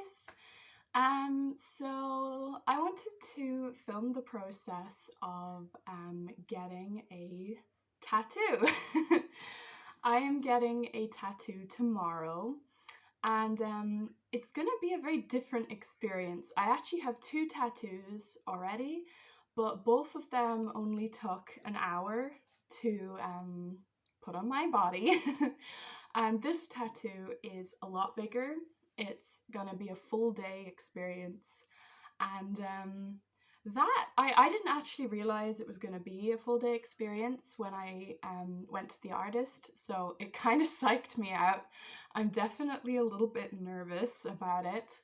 guys. So I wanted to film the process of getting a tattoo. I am getting a tattoo tomorrow, and it's gonna be a very different experience. I actually have 2 tattoos already, but both of them only took an hour to put on my body. And this tattoo is a lot bigger. It's gonna be a full day experience. And I didn't actually realize it was going to be a full day experience when I went to the artist, so it kind of psyched me out. I'm definitely a little bit nervous about it,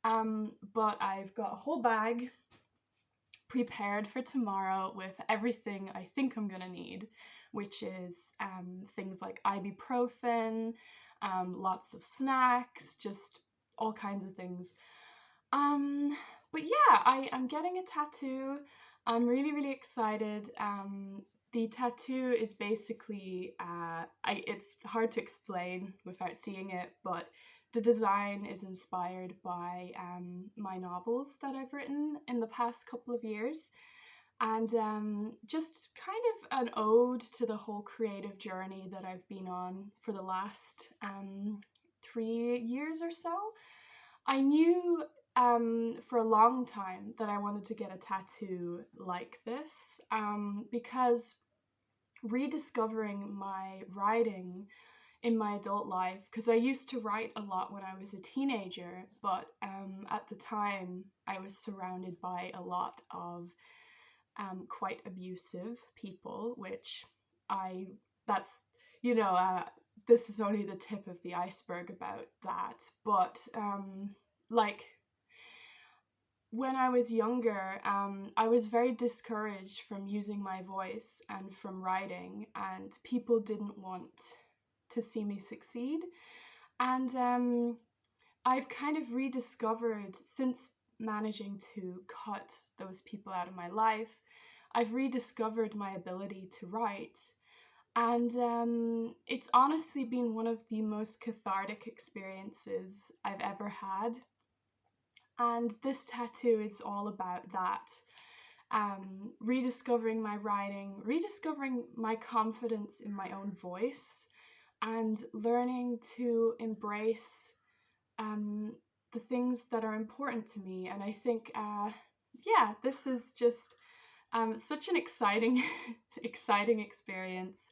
but I've got a whole bag prepared for tomorrow with everything I think I'm gonna need, which is things like ibuprofen, lots of snacks, just all kinds of things. But yeah, I'm getting a tattoo. I'm really, really excited. The tattoo is basically, it's hard to explain without seeing it, but the design is inspired by my novels that I've written in the past couple of years. And just kind of an ode to the whole creative journey that I've been on for the last 3 years or so. I knew for a long time that I wanted to get a tattoo like this because rediscovering my writing in my adult life, because I used to write a lot when I was a teenager, but at the time I was surrounded by a lot of quite abusive people, which that's, you know, this is only the tip of the iceberg about that, but like, when I was younger, I was very discouraged from using my voice and from writing, and people didn't want to see me succeed. And I've kind of rediscovered, since managing to cut those people out of my life, I've rediscovered my ability to write. And it's honestly been one of the most cathartic experiences I've ever had. And this tattoo is all about that. Rediscovering my writing, rediscovering my confidence in my own voice, and learning to embrace the things that are important to me. And I think, yeah, this is just such an exciting, exciting experience.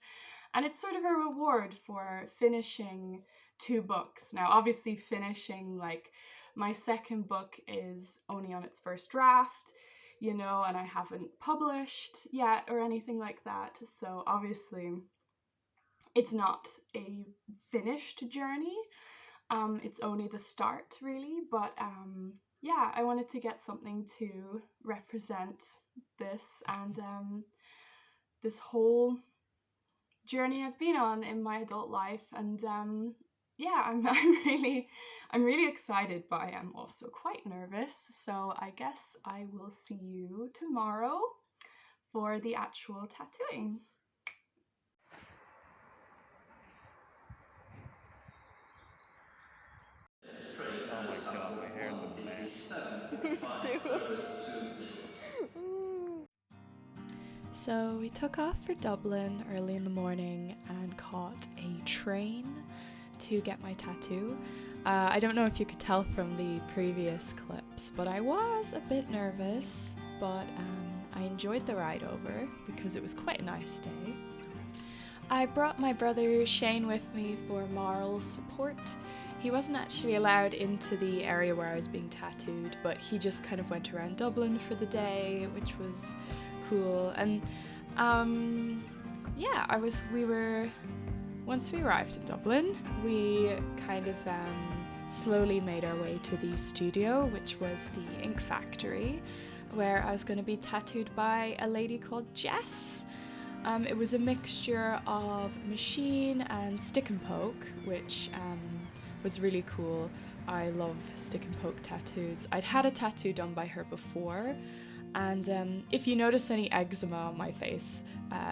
And it's sort of a reward for finishing 2 books. Now, obviously, finishing, like, my second book is only on its first draft, you know, and I haven't published yet or anything like that. So obviously, it's not a finished journey. It's only the start, really. But yeah, I wanted to get something to represent this and this whole journey I've been on in my adult life. And yeah, I'm really excited, but I am also quite nervous. So I guess I will see you tomorrow for the actual tattooing. Oh my god, my hair's a mess. Me too. So we took off for Dublin early in the morning and caught a train to get my tattoo. I don't know if you could tell from the previous clips, but I was a bit nervous, but I enjoyed the ride over because it was quite a nice day. I brought my brother Shane with me for moral support. He wasn't actually allowed into the area where I was being tattooed, but he just kind of went around Dublin for the day, which was cool. And yeah, once we arrived in Dublin, we kind of slowly made our way to the studio, which was the ink factory, where I was going to be tattooed by a lady called Jess. It was a mixture of machine and stick and poke, which was really cool. I love stick and poke tattoos. I'd had a tattoo done by her before, and if you notice any eczema on my face,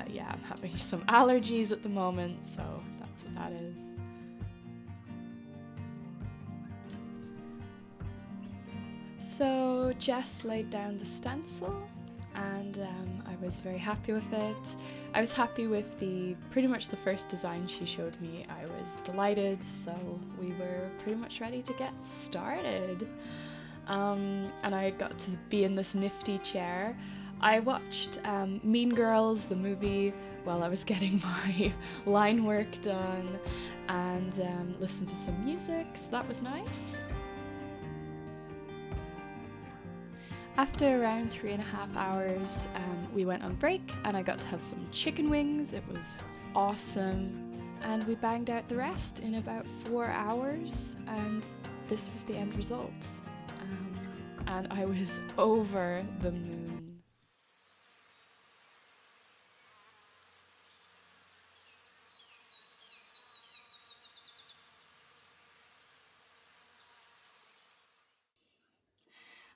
yeah, I'm having some allergies at the moment, so that's what that is. So Jess laid down the stencil and I was very happy with it. I was happy with pretty much the first design she showed me. I was delighted, so we were pretty much ready to get started. And I got to be in this nifty chair. I watched Mean Girls, the movie, while I was getting my line work done, and listened to some music, so that was nice. After around 3.5 hours, we went on break and I got to have some chicken wings. It was awesome. And we banged out the rest in about 4 hours, and this was the end result. And I was over the moon.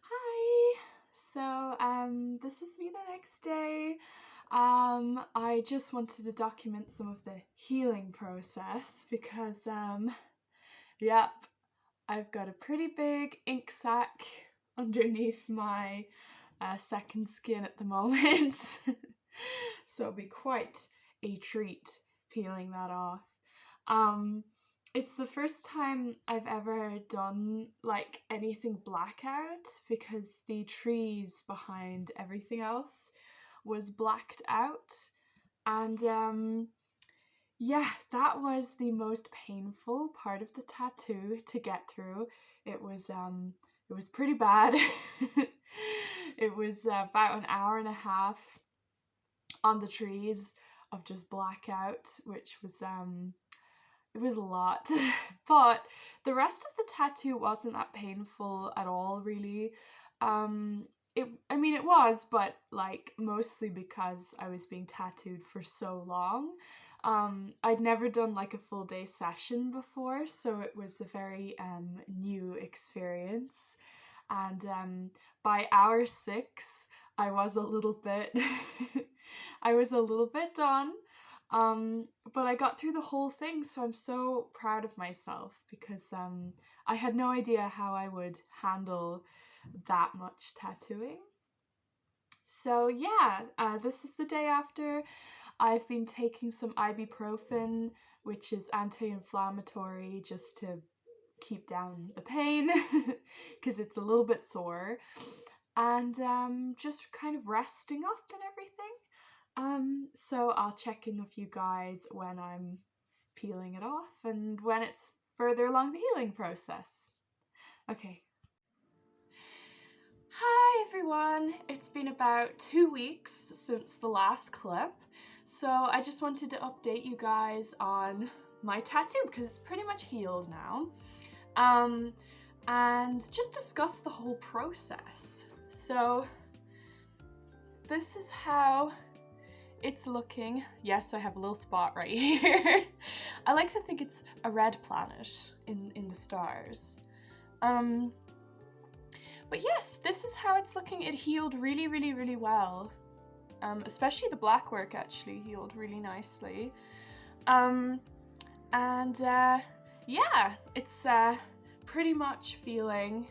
Hi! So, this is me the next day. I just wanted to document some of the healing process because, yep, I've got a pretty big ink sac underneath my second skin at the moment. So it'll be quite a treat peeling that off. It's the first time I've ever done like anything blackout because the trees behind everything else was blacked out, and yeah, that was the most painful part of the tattoo to get through. It was pretty bad. It was about an hour and a half on the trees of just blackout, which was it was a lot. But the rest of the tattoo wasn't that painful at all, really. It was, but like mostly because I was being tattooed for so long. I'd never done like a full day session before, so it was a very new experience. And by hour 6, I was a little bit, I was a little bit done. But I got through the whole thing, so I'm so proud of myself because I had no idea how I would handle that much tattooing. So yeah, this is the day after. I've been taking some ibuprofen, which is anti-inflammatory, just to keep down the pain because it's a little bit sore, and just kind of resting up and everything. So I'll check in with you guys when I'm peeling it off and when it's further along the healing process. Okay. Hi everyone! It's been about 2 weeks since the last clip, so I just wanted to update you guys on my tattoo because it's pretty much healed now, and just discuss the whole process. So this is how it's looking. Yes, I have a little spot right here. I like to think it's a red planet in the stars. But yes, this is how it's looking. It healed really, really, really well. Especially the black work actually healed really nicely. Yeah, it's pretty much feeling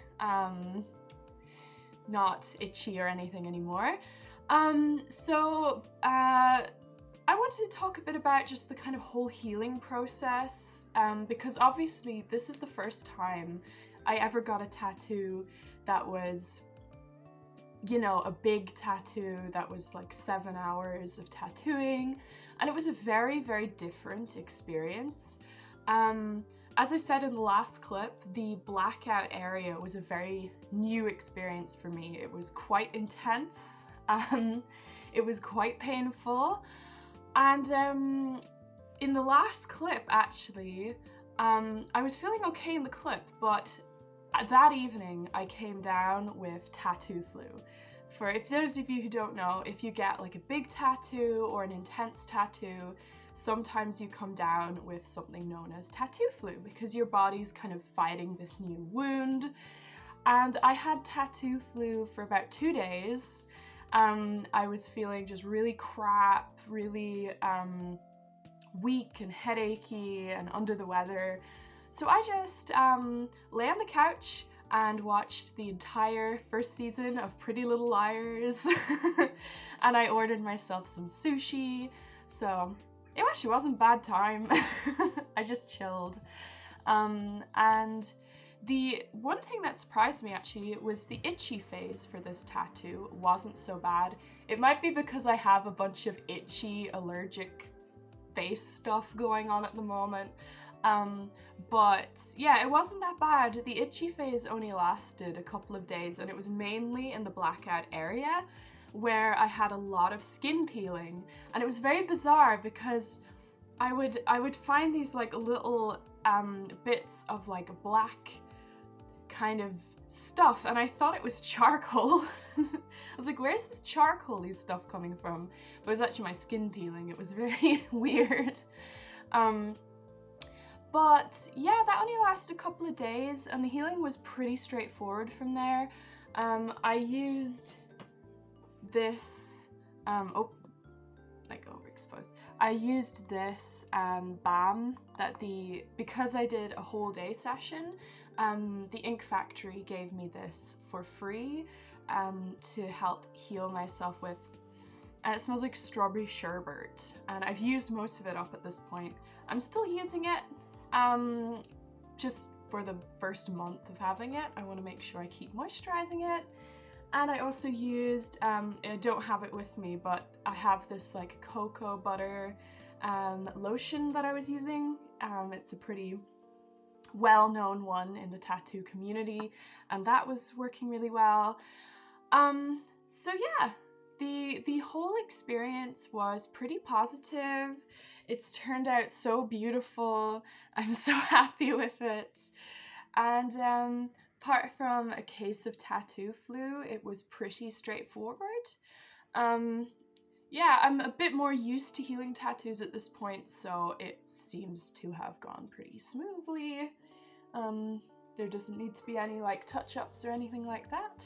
not itchy or anything anymore. So I wanted to talk a bit about just the kind of whole healing process, because obviously this is the first time I ever got a tattoo that was, you know, a big tattoo that was like 7 hours of tattooing, and it was a very, very different experience. As I said in the last clip, the blackout area was a very new experience for me. It was quite intense. It was quite painful, and in the last clip actually, I was feeling okay in the clip, but that evening I came down with tattoo flu. For if those of you who don't know, if you get like a big tattoo or an intense tattoo, sometimes you come down with something known as tattoo flu because your body's kind of fighting this new wound. And I had tattoo flu for about 2 days. I was feeling just really crap, really weak and headachy and under the weather. So I just lay on the couch and watched the entire first season of Pretty Little Liars. And I ordered myself some sushi, so it actually wasn't a bad time. I just chilled. And the one thing that surprised me actually was the itchy phase for this tattoo wasn't so bad. It might be because I have a bunch of itchy allergic face stuff going on at the moment. But yeah, it wasn't that bad. The itchy phase only lasted a couple of days, and it was mainly in the blackout area where I had a lot of skin peeling. And it was very bizarre because I would find these like little bits of like black kind of stuff, and I thought it was charcoal. I was like, where's the charcoal-y stuff coming from? But it was actually my skin peeling. It was very weird. But yeah, that only lasted a couple of days, and the healing was pretty straightforward from there. I used this, overexposed. I used this balm because I did a whole day session, the Ink Factory gave me this for free to help heal myself with. And it smells like strawberry sherbet, and I've used most of it up at this point. I'm still using it, just for the first month of having it. I want to make sure I keep moisturizing it. And I also used, I don't have it with me, but I have this like cocoa butter lotion that I was using. It's a pretty well-known one in the tattoo community, and that was working really well. So yeah, the whole experience was pretty positive. It's turned out so beautiful. I'm so happy with it. And apart from a case of tattoo flu, it was pretty straightforward. Yeah, I'm a bit more used to healing tattoos at this point, so it seems to have gone pretty smoothly. There doesn't need to be any like touch-ups or anything like that.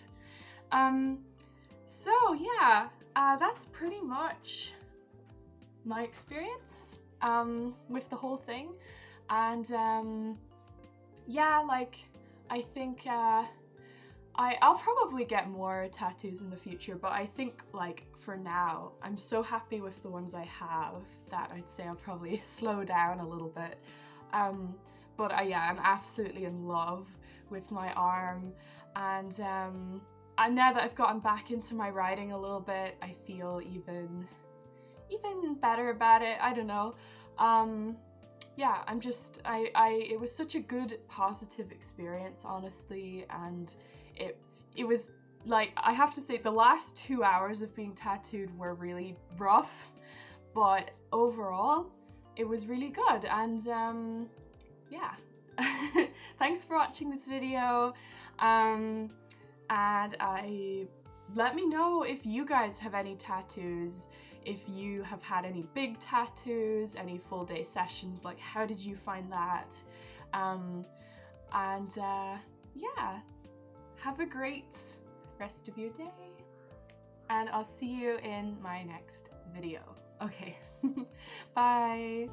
So yeah, that's pretty much my experience with the whole thing. And yeah, like I think I'll probably get more tattoos in the future, but I think like for now I'm so happy with the ones I have that I'd say I'll probably slow down a little bit. But yeah, I'm absolutely in love with my arm, and now that I've gotten back into my writing a little bit, I feel even better about it. I don't know. Yeah, it was such a good positive experience, honestly, and it was like, I have to say the last 2 hours of being tattooed were really rough, but overall it was really good. And yeah. Thanks for watching this video, and let me know if you guys have any tattoos, if you have had any big tattoos, any full day sessions, like how did you find that? Yeah, have a great rest of your day, and I'll see you in my next video. Okay, bye!